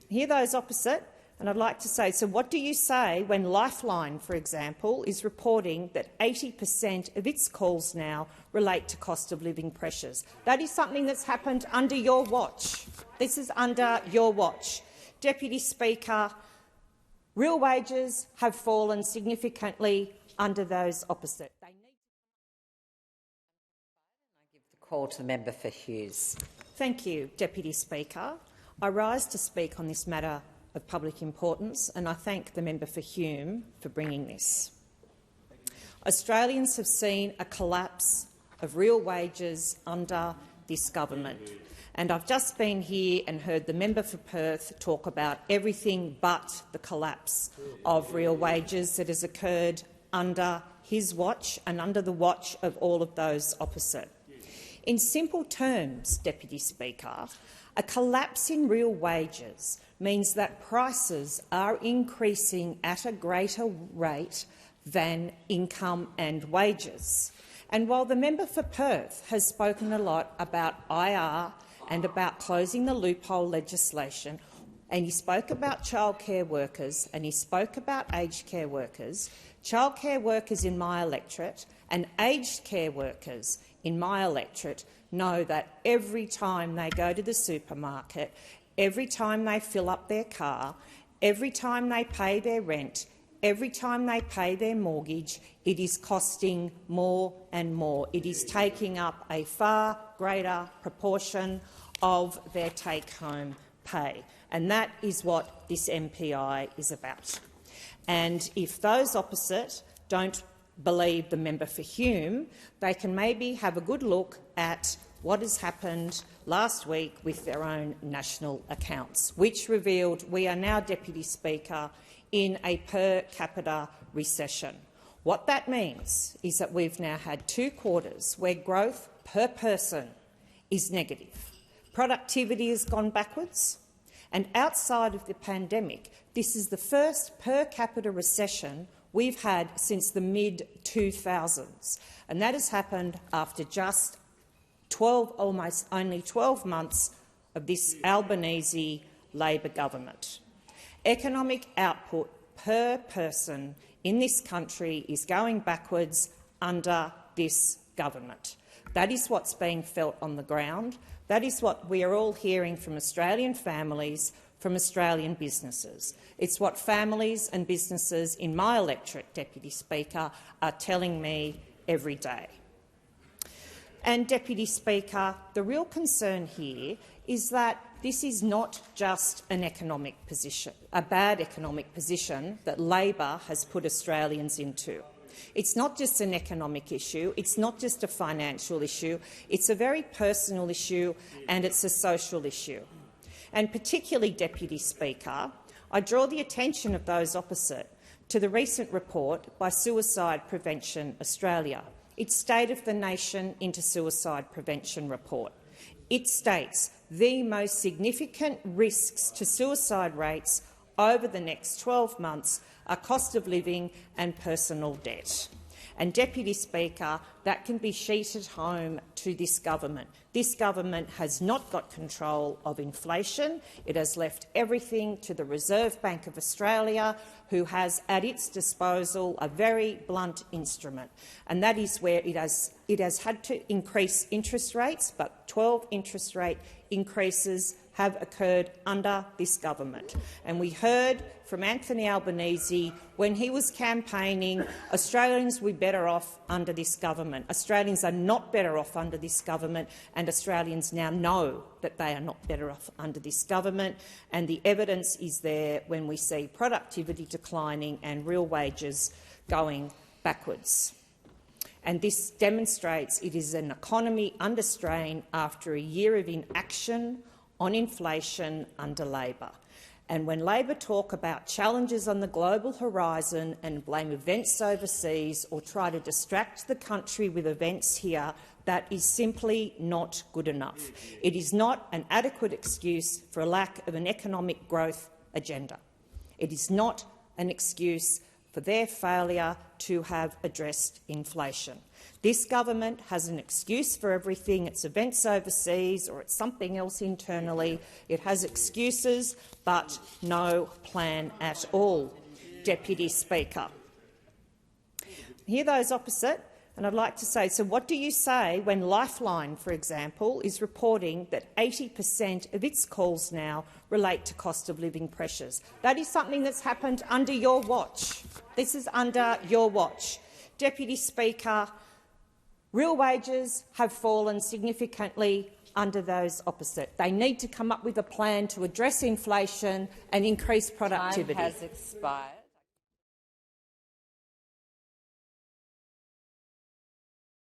hear those opposite, and I'd like to say, so what do you say when Lifeline, for example, is reporting that 80% of its calls now relate to cost of living pressures? That is something that's happened under your watch. This is under your watch. Deputy Speaker, real wages have fallen significantly under those opposite. I give the call to the member for Hughes. Thank you, Deputy Speaker. I rise to speak on this matter of public importance, and I thank the member for Hume for bringing this. Australians have seen a collapse of real wages under this government, and I've just been here and heard the member for Perth talk about everything but the collapse of real wages that has occurred under his watch and under the watch of all of those opposite. In simple terms, Deputy Speaker, a collapse in real wages means that prices are increasing at a greater rate than income and wages. And while the member for Perth has spoken a lot about IR and about closing the loophole legislation, and he spoke about childcare workers and he spoke about aged care workers, childcare workers in my electorate and aged care workers in my electorate know that every time they go to the supermarket, every time they fill up their car, every time they pay their rent, every time they pay their mortgage, it is costing more and more. It is taking up a far greater proportion of their take-home pay. And that is what this MPI is about. And if those opposite don't believe the member for Hume, they can maybe have a good look at what has happened last week with their own national accounts, which revealed we are now, Deputy Speaker, in a per capita recession. What that means is that we've now had 2 quarters where growth per person is negative. Productivity has gone backwards, and outside of the pandemic, this is the first per capita recession we've had since the mid-2000s, and that has happened after just almost only 12 months of this Albanese Labor government. Economic output per person in this country is going backwards under this government. That is what's being felt on the ground. That is what we are all hearing from Australian families, from Australian businesses. It's what families and businesses in my electorate, Deputy Speaker, are telling me every day. And, Deputy Speaker, the real concern here is that this is not just an economic position, a bad economic position that Labor has put Australians into. It's not just an economic issue, it's not just a financial issue, it's a very personal issue and it's a social issue. And particularly, Deputy Speaker, I draw the attention of those opposite to the recent report by Suicide Prevention Australia, its State of the Nation into Suicide Prevention report. It states the most significant risks to suicide rates over the next 12 months are cost of living and personal debt. And, Deputy Speaker, that can be sheeted home to this government. This government has not got control of inflation. It has left everything to the Reserve Bank of Australia, who has at its disposal a very blunt instrument, and that is where it has had to increase interest rates, but 12 interest rate increases have occurred under this government. And we heard from Anthony Albanese when he was campaigning, Australians will be better off under this government. Australians are not better off under this government, and Australians now know that they are not better off under this government, and the evidence is there when we see productivity declining and real wages going backwards. And this demonstrates it is an economy under strain after a year of inaction on inflation under Labor. And when Labor talk about challenges on the global horizon and blame events overseas or try to distract the country with events here, that is simply not good enough. It is not an adequate excuse for a lack of an economic growth agenda. It is not an excuse for their failure to have addressed inflation. This government has an excuse for everything. It's events overseas or it's something else internally. It has excuses but no plan at all. Deputy Speaker. Hear those opposite, and I'd like to say, so what do you say when Lifeline, for example, is reporting that 80% of its calls now relate to cost of living pressures? That is something that's happened under your watch. This is under your watch. Deputy Speaker, real wages have fallen significantly under those opposite. They need to come up with a plan to address inflation and increase productivity. Time has expired.